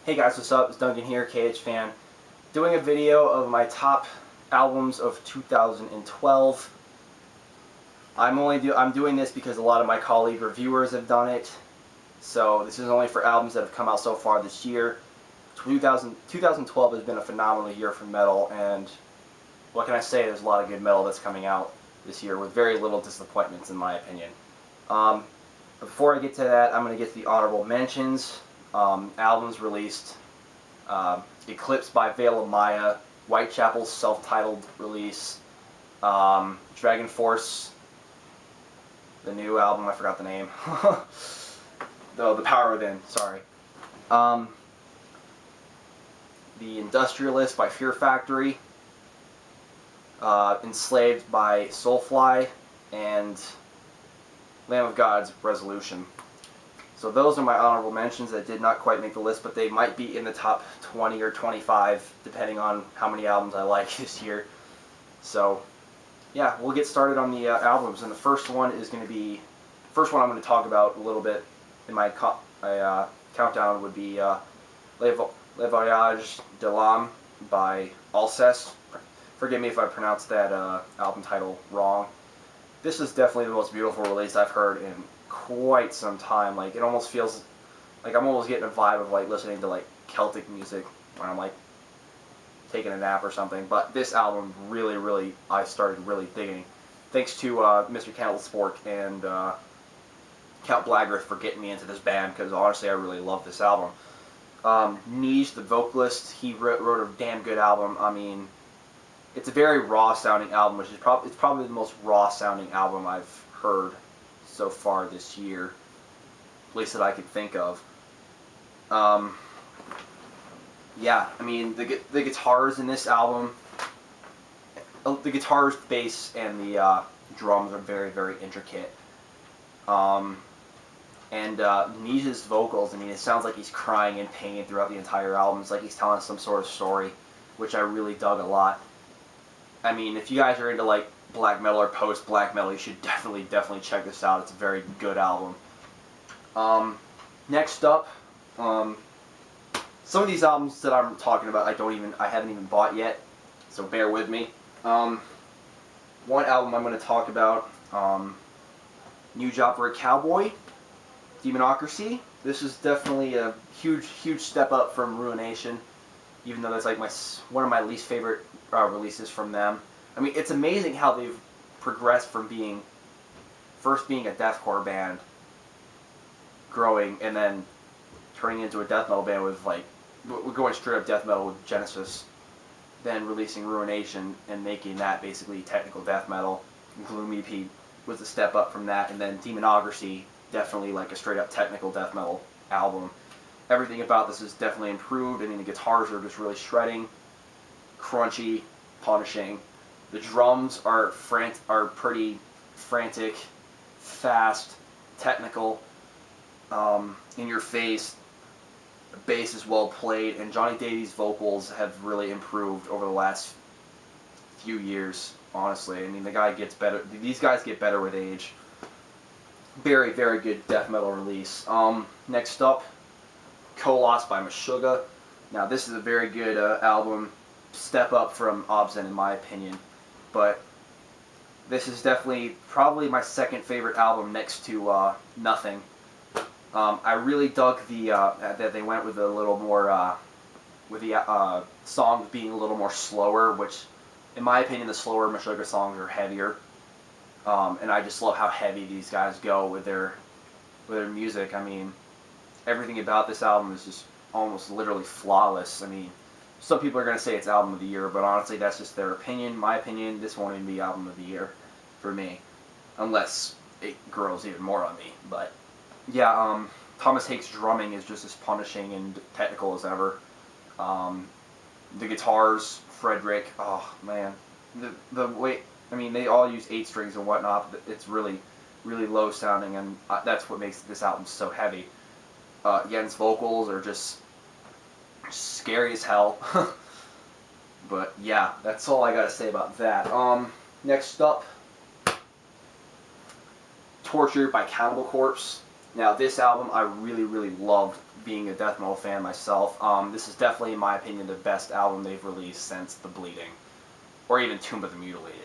Hey guys, what's up? It's Duncan here, KH Fan. Doing a video of my top albums of 2012. I'm doing this because a lot of my colleague reviewers have done it. So this is only for albums that have come out so far this year. 2012 has been a phenomenal year for metal, and what can I say? There's a lot of good metal that's coming out this year with very little disappointments, in my opinion. Before I get to that, I'm going to get to the honorable mentions. Albums released: Eclipse by Veil of Maya, Whitechapel's self-titled release, Dragon Force, the new album, I forgot the name, the Power Within, sorry. The Industrialist by Fear Factory, Enslaved by Soulfly, and Lamb of God's Resolution. So those are my honorable mentions that did not quite make the list, but they might be in the top 20 or 25, depending on how many albums I like this year. So, yeah, we'll get started on the albums, and the first one is going to be, I'm going to talk about a little bit in my countdown would be Le Voyage de l'Âme by Alcest. Forgive me if I pronounced that album title wrong. This is definitely the most beautiful release I've heard in quite some time. Like, it almost feels like I'm almost getting a vibe of like listening to like Celtic music when I'm like taking a nap or something. But this album really I started really digging, thanks to Mr. Candlespork and Count Blagrith for getting me into this band, because honestly I really love this album. Nige, the vocalist, he wrote a damn good album. I mean, it's a very raw sounding album, which is probably the most raw sounding album I've heard so far this year, at least that I could think of. Yeah, I mean, the guitars in this album, the guitars, bass, and the drums are very intricate. And Nige's vocals, I mean, it sounds like he's crying in pain throughout the entire album. It's like he's telling some sort of story, which I really dug a lot. I mean, if you guys are into like black metal or post-black metal, you should definitely check this out. It's a very good album. Next up, some of these albums that I'm talking about I haven't even bought yet, so bear with me. One album I'm going to talk about, New Job for a Cowboy, Demonocracy. This is definitely a huge step up from Ruination, even though that's like one of my least favorite releases from them. I mean, it's amazing how they've progressed from first being a deathcore band, growing, and then turning into a death metal band with we're going straight up death metal with Genesis, then releasing Ruination and making that basically technical death metal. Gloom EP was a step up from that, and then Demonocracy, definitely like a straight up technical death metal album. Everything about this is definitely improved. I mean, the guitars are just really shredding, crunchy, punishing. The drums are pretty frantic, fast, technical, in your face. The bass is well played, and Johnny Davies' vocals have really improved over the last few years, honestly. I mean, the guy gets better. These guys get better with age. Very good death metal release. Next up, Koloss by Meshuggah. Now, this is a very good album, step up from Obscene in my opinion, but this is definitely probably my second favorite album next to Nothing. I really dug that they went with a little more, with the songs being a little more slower, which, in my opinion, the slower Meshuggah songs are heavier. And I just love how heavy these guys go with their music. I mean, everything about this album is just almost literally flawless. I mean, some people are going to say it's album of the year, but honestly, that's just their opinion. My opinion, this won't even be album of the year for me, unless it grows even more on me. But yeah, Thomas Hake's drumming is just as punishing and technical as ever. The guitars, Frederick, oh man, the way, I mean, they all use 8 strings and whatnot, but it's really low sounding, and that's what makes this album so heavy. Jens' vocals are just scary as hell. But yeah, that's all I gotta say about that. Next up, Torture by Cannibal Corpse. Now, this album, I really, really loved being a death metal fan myself. This is definitely, in my opinion, the best album they've released since The Bleeding, or even Tomb of the Mutilated.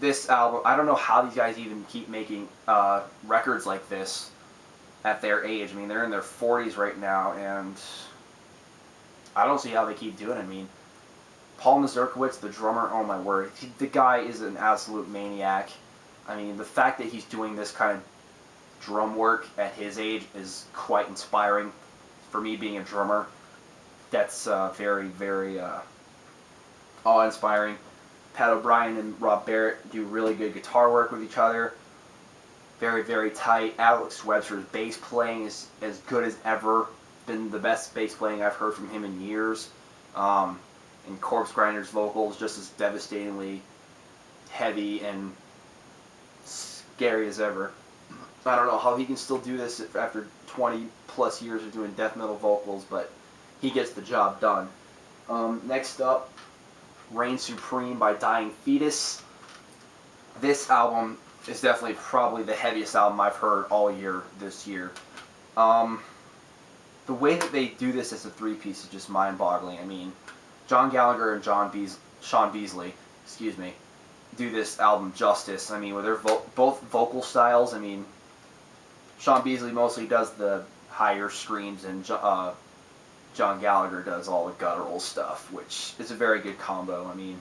This album, I don't know how these guys even keep making records like this at their age. I mean, they're in their 40s right now, and I don't see how they keep doing it. I mean, Paul Mazurkiewicz, the drummer, oh my word, the guy is an absolute maniac. I mean, the fact that he's doing this kind of drum work at his age is quite inspiring. For me, being a drummer, that's very, very awe-inspiring. Pat O'Brien and Rob Barrett do really good guitar work with each other. Very, very tight. Alex Webster's bass playing is as good as ever. Been the best bass playing I've heard from him in years. And Corpse Grinder's vocals just as devastatingly heavy and scary as ever. I don't know how he can still do this after 20 plus years of doing death metal vocals, but he gets the job done. Next up, Reign Supreme by Dying Fetus. This album is definitely probably the heaviest album I've heard all year this year. The way that they do this as a three-piece is just mind-boggling. I mean, John Gallagher and Sean Beasley, do this album justice. I mean, with their both vocal styles, I mean, Sean Beasley mostly does the higher screams, and John Gallagher does all the guttural stuff, which is a very good combo. I mean,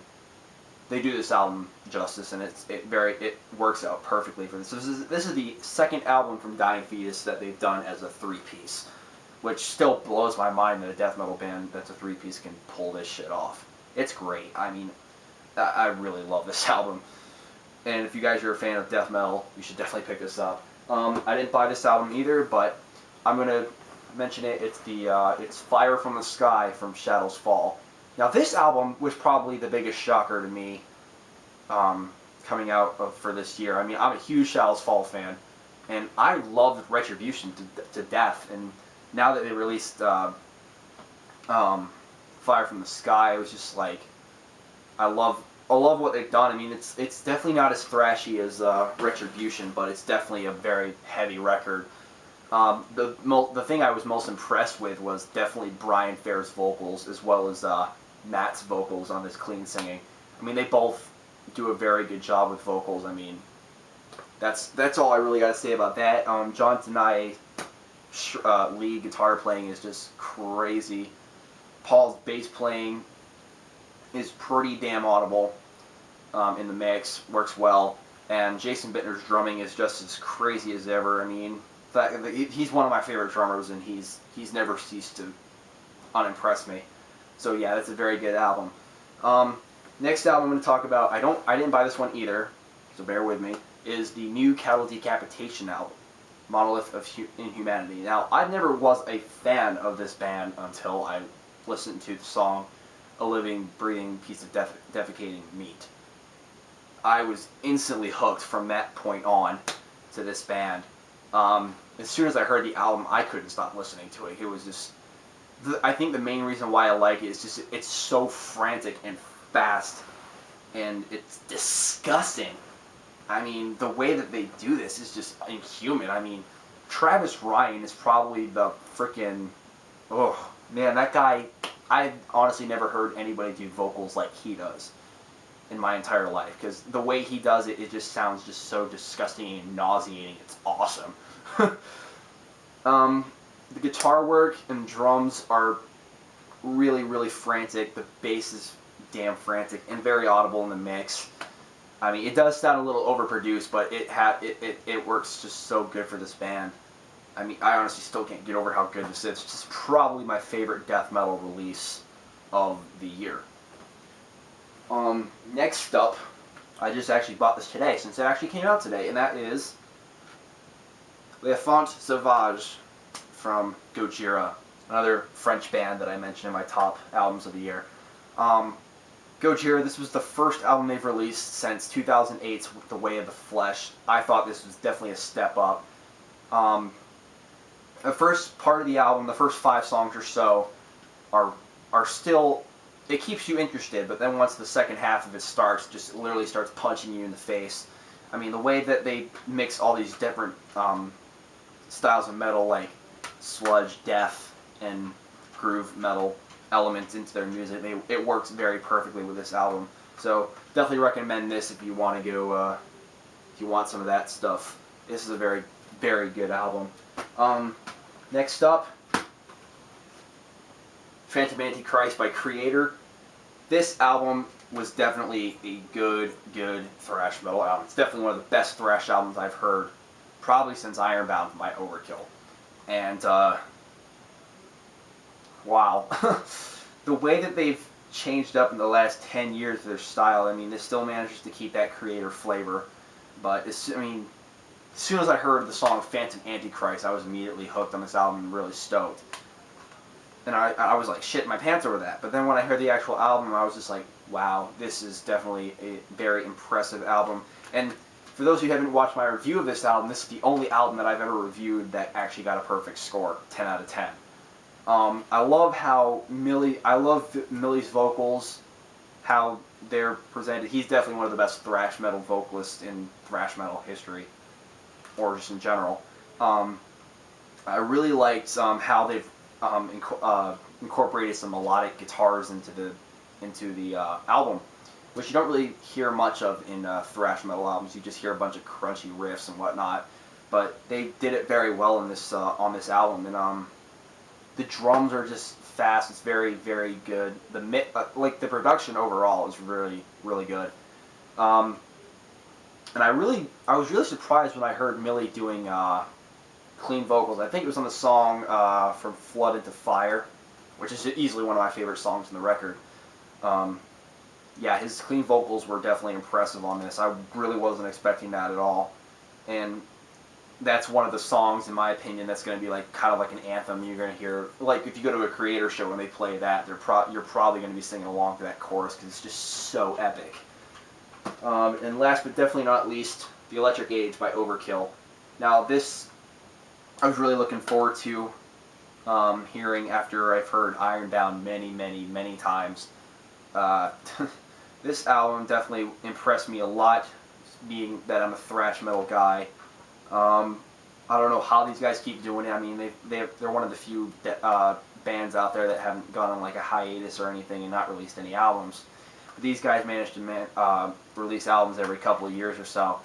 they do this album justice, and it works out perfectly for this. This is the second album from Dying Fetus that they've done as a three-piece, which still blows my mind that a death metal band that's a three-piece can pull this shit off. It's great. I mean, I really love this album. And if you guys are a fan of death metal, you should definitely pick this up. I didn't buy this album either, but I'm going to mention it. It's Fire from the Sky from Shadows Fall. Now, this album was probably the biggest shocker to me coming out for this year. I mean, I'm a huge Shadows Fall fan, and I loved Retribution to death. And now that they released Fire from the Sky, it was just like, I love what they've done. I mean, it's definitely not as thrashy as Retribution, but it's definitely a very heavy record. The thing I was most impressed with was definitely Brian Fair's vocals, as well as Matt's vocals on this Clean Singing. I mean, they both do a very good job with vocals. I mean, that's all I really got to say about that. John Tenay lead guitar playing is just crazy. Paul's bass playing is pretty damn audible in the mix, works well, and Jason Bittner's drumming is just as crazy as ever. I mean, he's one of my favorite drummers, and he's never ceased to unimpress me. So yeah, that's a very good album. Next album I'm going to talk about, I didn't buy this one either, so bear with me, is the new Cattle Decapitation album, Monolith of Inhumanity. Now, I never was a fan of this band until I listened to the song A Living, Breathing Piece of Defecating Meat. I was instantly hooked from that point on to this band. As soon as I heard the album, I couldn't stop listening to it. It was just, I think the main reason why I like it is just it's so frantic and fast, and it's disgusting. I mean, the way that they do this is just inhuman. I mean, Travis Ryan is probably the freaking, oh man, that guy, I've honestly never heard anybody do vocals like he does in my entire life, because the way he does it, it just sounds just so disgusting and nauseating. It's awesome. The guitar work and drums are really, really frantic. The bass is damn frantic and very audible in the mix. I mean, it does sound a little overproduced, but it works just so good for this band. I mean, I honestly still can't get over how good this is. It's just probably my favorite death metal release of the year. Next up, I just actually bought this today, since it actually came out today, and that is L'Enfant Sauvage from Gojira, another French band that I mentioned in my top albums of the year. Gojira, this was the first album they've released since 2008's The Way of the Flesh. I thought this was definitely a step up. The first part of the album, the first 5 songs or so, are still, it keeps you interested, but then once the second half of it starts, just literally starts punching you in the face. I mean, the way that they mix all these different styles of metal, like sludge, death, and groove metal elements into their music, it works very perfectly with this album. So definitely recommend this if you want to go, if you want some of that stuff. This is a very, very good album. Next up, Phantom Antichrist by Kreator. This album was definitely a good thrash metal album. It's definitely one of the best thrash albums I've heard, probably since Ironbound by Overkill. And, wow. The way that they've changed up in the last 10 years their style, I mean, this still manages to keep that Kreator flavor. But, as soon as I heard the song Phantom Antichrist, I was immediately hooked on this album and really stoked. And I was like, shit my pants over that. But then when I heard the actual album, I was just like, wow, this is definitely a very impressive album. And for those who haven't watched my review of this album, this is the only album that I've ever reviewed that actually got a perfect score, 10 out of 10. I love how Millie's vocals, how they're presented. He's definitely one of the best thrash metal vocalists in thrash metal history, or just in general. I really liked how they've incorporated some melodic guitars into the album, which you don't really hear much of in thrash metal albums. You just hear a bunch of crunchy riffs and whatnot. But they did it very well in this on this album, and the drums are just fast. It's very, very good. The production overall is really, really good. And I was really surprised when I heard Millie doing clean vocals. I think it was on the song From Flood into Fire, which is easily one of my favorite songs in the record. Yeah, his clean vocals were definitely impressive on this. I really wasn't expecting that at all. And that's one of the songs, in my opinion, that's going to be like kind of like an anthem. You're going to hear, like if you go to a Kreator show and they play that, you're probably going to be singing along to that chorus because it's just so epic. And last but definitely not least, The Electric Age by Overkill. Now this, I was really looking forward to hearing after I've heard Ironbound many times. This album definitely impressed me a lot, being that I'm a thrash metal guy. I don't know how these guys keep doing it. I mean, they're one of the few bands out there that haven't gone on like a hiatus or anything and not released any albums. But these guys managed to release albums every couple of years or so,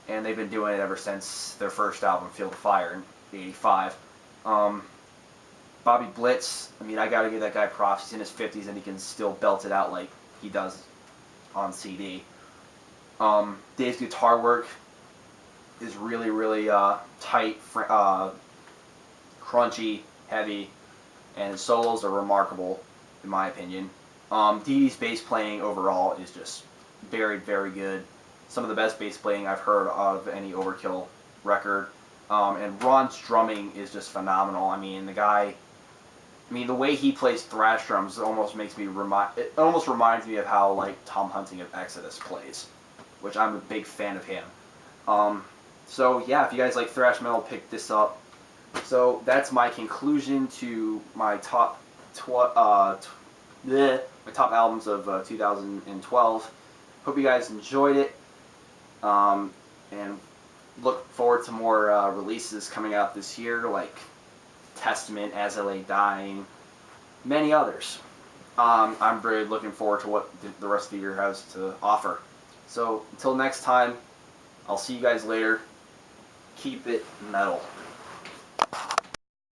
and they've been doing it ever since their first album, Field of Fire, in '85. Bobby Blitz, I mean, I gotta give that guy props. He's in his 50s and he can still belt it out like he does on CD. Dave's guitar work is really tight, crunchy, heavy, and his solos are remarkable, in my opinion. Dee Dee's bass playing overall is just very good. Some of the best bass playing I've heard out of any Overkill record. And Ron's drumming is just phenomenal. I mean, the way he plays thrash drums almost makes me it almost reminds me of how like Tom Hunting of Exodus plays, which I'm a big fan of him. So yeah, if you guys like thrash metal, pick this up. So that's my conclusion to my top albums of 2012. Hope you guys enjoyed it, and look forward to more releases coming out this year, like Testament, As I Lay Dying, many others. I'm really looking forward to what the rest of the year has to offer. So until next time, I'll see you guys later. Keep it metal.